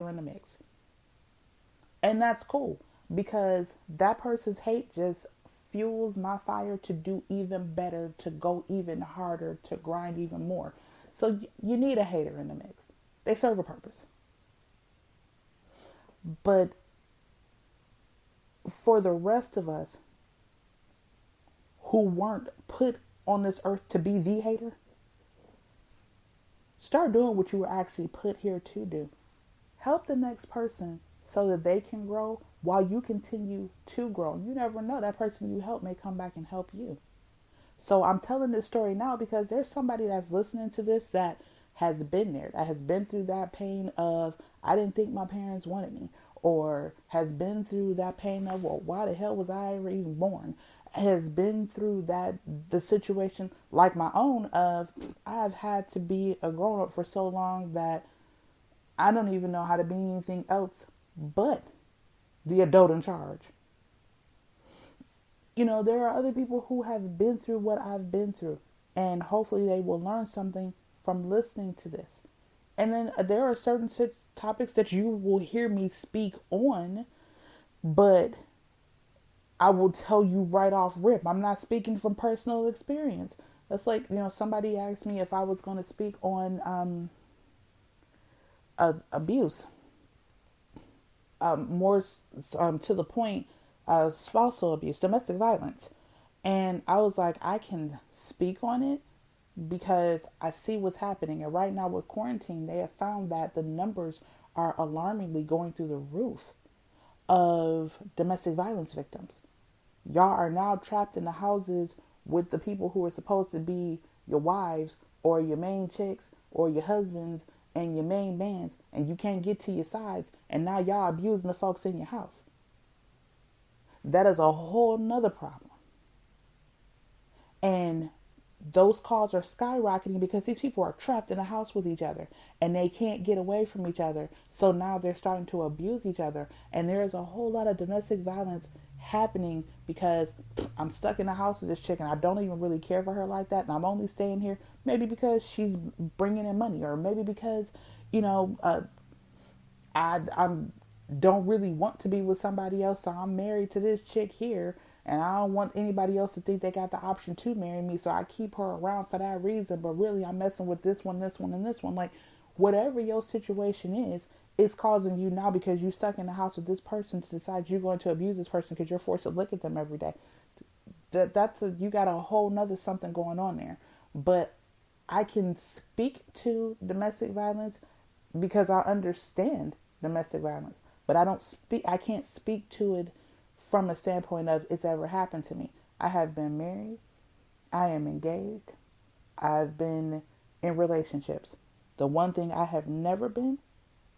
in the mix. And that's cool because that person's hate just fuels my fire to do even better, to go even harder, to grind even more. So you need a hater in the mix. They serve a purpose. But for the rest of us who weren't put on this earth to be the hater, start doing what you were actually put here to do. Help the next person so that they can grow while you continue to grow. You never know, that person you help may come back and help you. So I'm telling this story now because there's somebody that's listening to this that has been there, that has been through that pain of, I didn't think my parents wanted me, or has been through that pain of, well, why the hell was I ever even born? Has been through that, the situation like my own of, I've had to be a grown up for so long that I don't even know how to be anything else but the adult in charge. There are other people who have been through what I've been through, and hopefully they will learn something from listening to this. And then there are certain topics that you will hear me speak on, but I will tell you right off rip, I'm not speaking from personal experience. That's like, somebody asked me if I was going to speak on abuse, more to the point, spousal abuse, domestic violence. And I was like, I can speak on it because I see what's happening. And right now with quarantine, they have found that the numbers are alarmingly going through the roof of domestic violence victims. Y'all are now trapped in the houses with the people who are supposed to be your wives or your main chicks or your husbands and your main mans, and you can't get to your sides, and now y'all abusing the folks in your house. That is a whole nother problem. And those calls are skyrocketing because these people are trapped in a house with each other and they can't get away from each other. So now they're starting to abuse each other. And there's a whole lot of domestic violence happening because I'm stuck in the house with this chick and I don't even really care for her like that. And I'm only staying here maybe because she's bringing in money, or maybe because, I'm don't really want to be with somebody else, so I'm married to this chick here, and I don't want anybody else to think they got the option to marry me, so I keep her around for that reason. But really, I'm messing with this one, and this one. Like, whatever your situation is, it's causing you now because you're stuck in the house with this person to decide you're going to abuse this person because you're forced to look at them every day. You got a whole nother something going on there. But I can speak to domestic violence because I understand domestic violence, but I can't speak to it from a standpoint of it's ever happened to me. I have been married, I am engaged, I've been in relationships. The one thing I have never been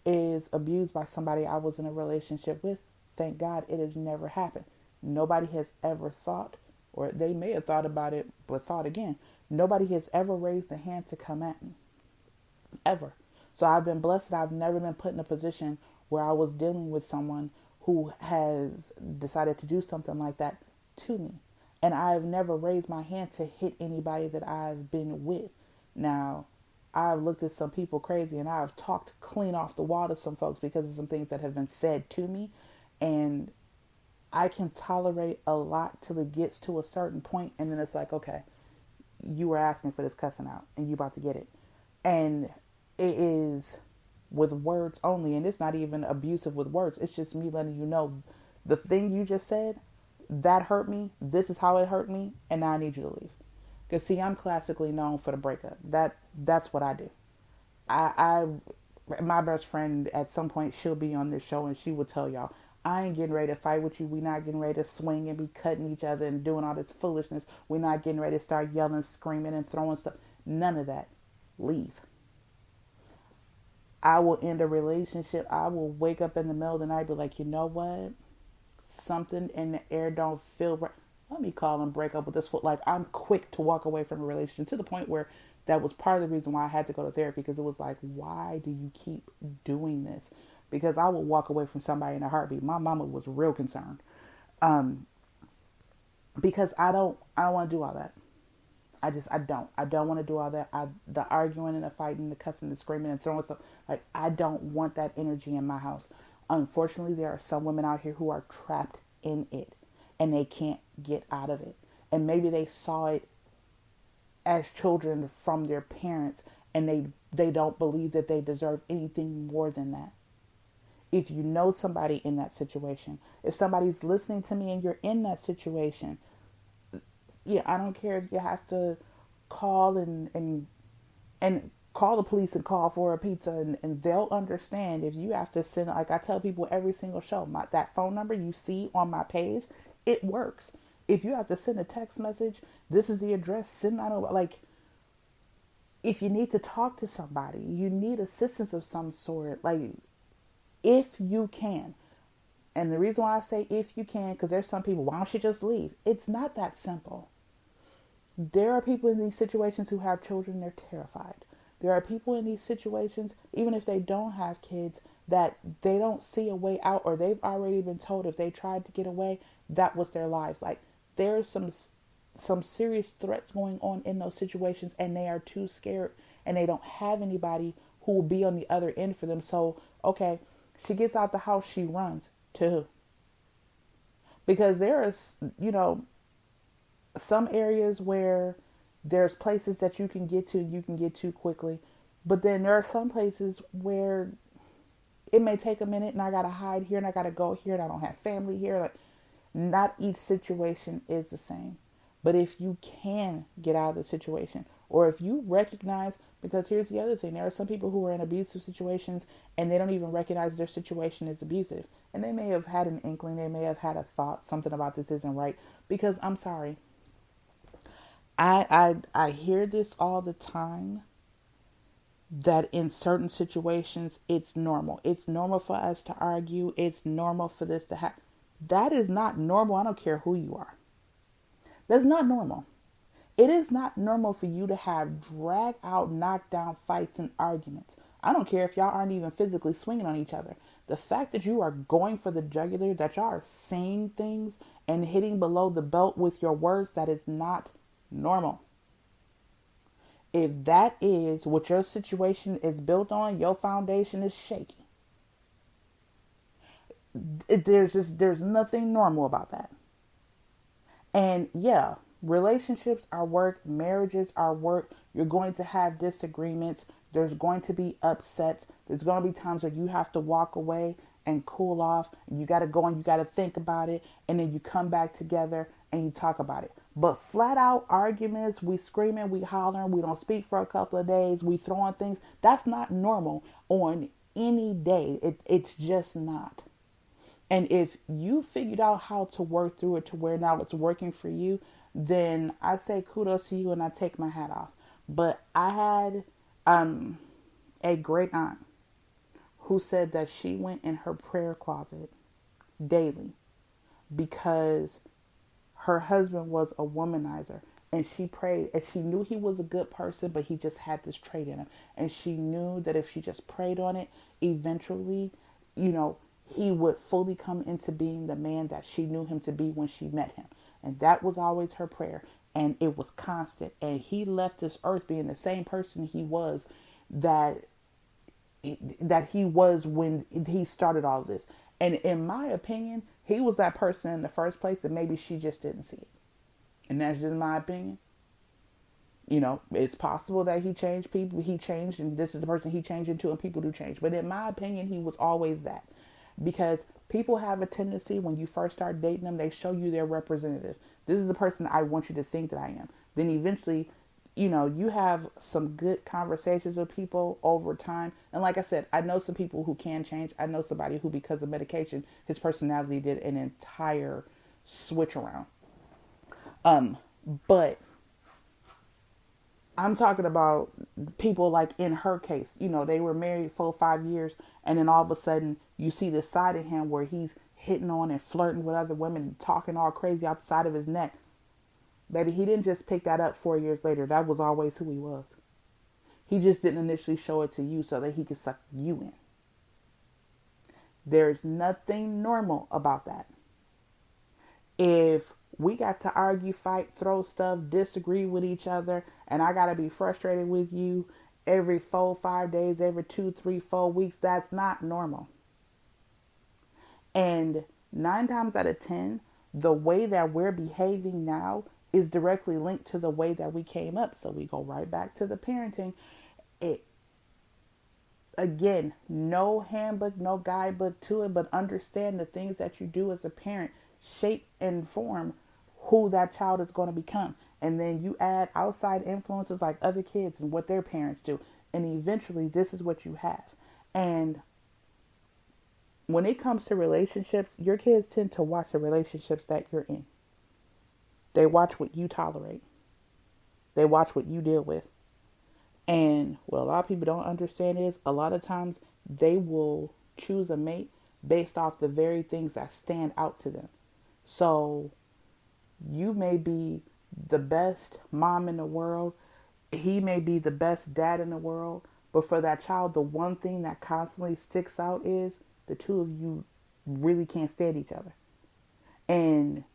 is abused by somebody I was in a relationship with. Thank God it has never happened. Nobody has ever thought, or they may have thought about it, but thought again. Nobody has ever raised a hand to come at me. Ever. So I've been blessed that I've never been put in a position where I was dealing with someone who has decided to do something like that to me. And I've never raised my hand to hit anybody that I've been with. Now, I've looked at some people crazy and I've talked clean off the wall to some folks because of some things that have been said to me. And I can tolerate a lot till it gets to a certain point, and then it's like, okay, you were asking for this cussing out and you about to get it. And it is with words only, and it's not even abusive with words. It's just me letting you know the thing you just said, that hurt me. This is how it hurt me, and now I need you to leave. Because see, I'm classically known for the breakup. That's what I do. I my best friend at some point, she'll be on this show and she will tell y'all, I ain't getting ready to fight with you. We not getting ready to swing and be cutting each other and doing all this foolishness. We not getting ready to start yelling, screaming, and throwing stuff. None of that. Leave. I will end a relationship. I will wake up in the middle of the night, be like, you know what? Something in the air don't feel right. Let me call and break up with this foot. Like, I'm quick to walk away from a relationship, to the point where that was part of the reason why I had to go to therapy, because it was like, why do you keep doing this? Because I would walk away from somebody in a heartbeat. My mama was real concerned. Because I don't want to do all that. I don't want to do all that. The arguing and the fighting, the cussing, the screaming and throwing stuff. Like, I don't want that energy in my house. Unfortunately, there are some women out here who are trapped in it and they can't get out of it. And maybe they saw it as children from their parents, and they don't believe that they deserve anything more than that. If you know somebody in that situation, if somebody's listening to me and you're in that situation, yeah, I don't care if you have to call and call the police and call for a pizza, and they'll understand. If you have to send, like I tell people every single show, that phone number you see on my page, it works. If you have to send a text message, this is the address, send that over. Like, if you need to talk to somebody, you need assistance of some sort, like, if you can. And the reason why I say if you can, because there's some people, why don't you just leave? It's not that simple. There are people in these situations who have children, they're terrified. There are people in these situations, even if they don't have kids, that they don't see a way out, or they've already been told if they tried to get away, that was their lives. Like, there's some serious threats going on in those situations, and they are too scared, and they don't have anybody who will be on the other end for them. So, okay, she gets out the house, she runs. To who? Because there is, some areas where there's places that you can get to quickly, but then there are some places where it may take a minute, and I gotta hide here, and I gotta go here, and I don't have family here. Like, not each situation is the same. But if you can get out of the situation, or if you recognize, because here's the other thing, there are some people who are in abusive situations and they don't even recognize their situation is abusive. And they may have had an inkling, they may have had a thought, something about this isn't right. Because I'm sorry, I hear this all the time, that in certain situations it's normal. It's normal for us to argue. It's normal for this to happen. That is not normal. I don't care who you are. That's not normal. It is not normal for you to have drag out, knockdown fights and arguments. I don't care if y'all aren't even physically swinging on each other. The fact that you are going for the jugular, that y'all are saying things and hitting below the belt with your words, that is not normal. If that is what your situation is built on, your foundation is shaky. There's nothing normal about that. And yeah, relationships are work, marriages are work. You're going to have disagreements. There's going to be upsets. There's going to be times where you have to walk away and cool off. You got to go and you got to think about it. And then you come back together and you talk about it. But flat out arguments, we screaming, we hollering, we don't speak for a couple of days, we throwing things. That's not normal on any day. It's just not. And if you figured out how to work through it to where now it's working for you, then I say kudos to you and I take my hat off. But I had a great aunt who said that she went in her prayer closet daily because her husband was a womanizer, and she prayed, and she knew he was a good person, but he just had this trait in him. And she knew that if she just prayed on it, eventually, he would fully come into being the man that she knew him to be when she met him. And that was always her prayer. And it was constant. And he left this earth being the same person he was that he was when he started all of this. And in my opinion, he was that person in the first place, and maybe she just didn't see it. And that's just my opinion. It's possible that he changed people. He changed, and this is the person he changed into, and people do change. But in my opinion, he was always that. Because people have a tendency, when you first start dating them, they show you their representative. This is the person I want you to think that I am. Then eventually, you have some good conversations with people over time. And like I said, I know some people who can change. I know somebody who, because of medication, his personality did an entire switch around. But I'm talking about people like in her case, they were married 4 or 5 years, and then all of a sudden you see this side of him where he's hitting on and flirting with other women, talking all crazy out the side of his neck. Baby, he didn't just pick that up 4 years later. That was always who he was. He just didn't initially show it to you so that he could suck you in. There's nothing normal about that. If we got to argue, fight, throw stuff, disagree with each other, and I got to be frustrated with you every 4, 5 days, every 2, 3, 4 weeks, that's not normal. And 9 times out of 10, the way that we're behaving now is directly linked to the way that we came up. So we go right back to the parenting. It Again, no handbook, no guidebook to it, but understand the things that you do as a parent shape and form who that child is going to become. And then you add outside influences like other kids and what their parents do. And eventually, this is what you have. And when it comes to relationships, your kids tend to watch the relationships that you're in. They watch what you tolerate, they watch what you deal with. And what a lot of people don't understand is a lot of times they will choose a mate based off the very things that stand out to them. So you may be the best mom in the world. He may be the best dad in the world. But for that child, the one thing that constantly sticks out is the two of you really can't stand each other. And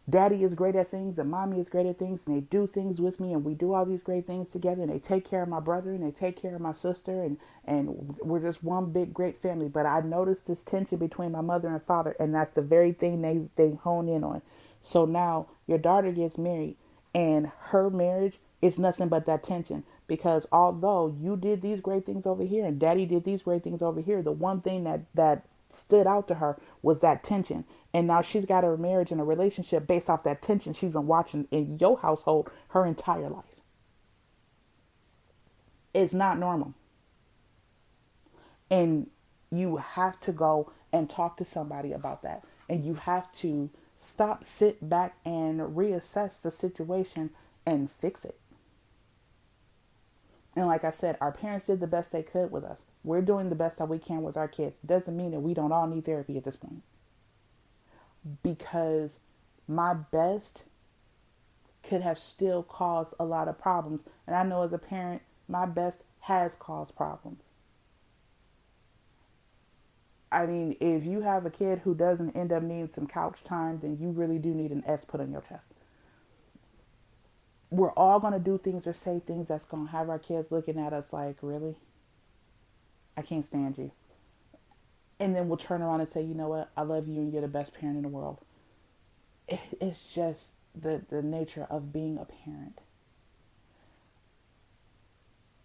daddy is great at things and mommy is great at things, and they do things with me, and we do all these great things together, and they take care of my brother and they take care of my sister, and we're just one big great family. But I noticed this tension between my mother and father, and that's the very thing they hone in on. So now your daughter gets married, and her marriage is nothing but that tension, because although you did these great things over here and daddy did these great things over here, the one thing that stood out to her was that tension. And now she's got her marriage and a relationship based off that tension she's been watching in your household her entire life. It's not normal. And you have to go and talk to somebody about that. And you have to stop, sit back, and reassess the situation and fix it. And like I said, our parents did the best they could with us. We're doing the best that we can with our kids. Doesn't mean that we don't all need therapy at this point. Because my best could have still caused a lot of problems. And I know as a parent, my best has caused problems. I mean, if you have a kid who doesn't end up needing some couch time, then you really do need an S put on your chest. We're all going to do things or say things that's going to have our kids looking at us like, really? I can't stand you. And then we'll turn around and say, you know what? I love you and you're the best parent in the world. It's just the nature of being a parent.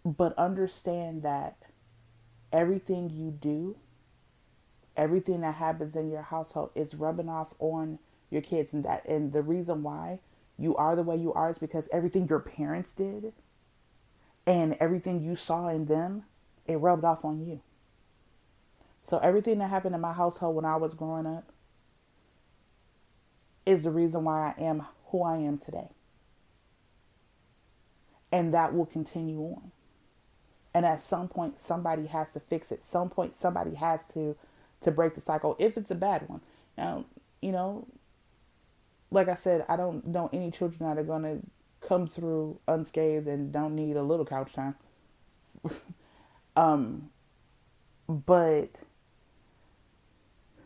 But understand that everything you do, everything that happens in your household is rubbing off on your kids. And the reason why you are the way you are is because everything your parents did and everything you saw in them, it rubbed off on you. So everything that happened in my household when I was growing up is the reason why I am who I am today. And that will continue on. And at some point, somebody has to fix it. Some point, somebody has to break the cycle if it's a bad one. Now, like I said, I don't know any children that are going to come through unscathed and don't need a little couch time. But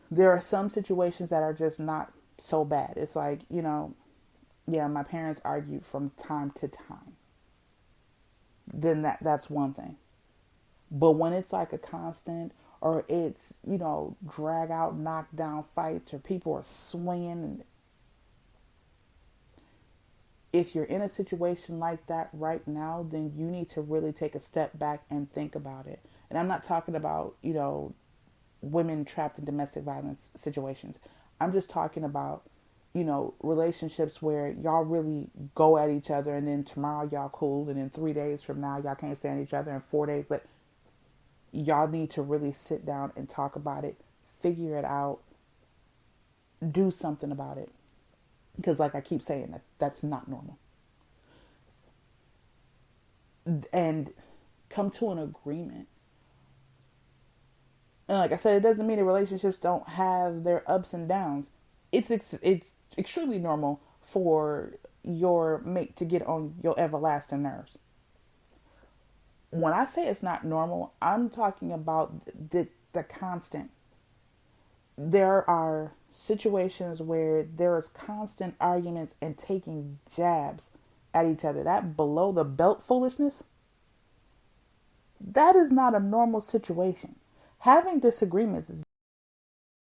there are some situations that are just not so bad. It's like, yeah, my parents argued from time to time. Then that's one thing. But when it's like a constant, or it's, drag out, knock down fights, or people are swinging, and if you're in a situation like that right now, then you need to really take a step back and think about it. And I'm not talking about, women trapped in domestic violence situations. I'm just talking about, relationships where y'all really go at each other, and then tomorrow y'all cool, and then 3 days from now y'all can't stand each other, and 4 days later, y'all need to really sit down and talk about it, figure it out, do something about it. Because like I keep saying, that's not normal. And come to an agreement. And like I said, it doesn't mean that relationships don't have their ups and downs. It's extremely normal for your mate to get on your everlasting nerves. When I say it's not normal, I'm talking about the constant. There are situations where there is constant arguments and taking jabs at each other, that below the belt foolishness, that is not a normal situation. Having disagreements is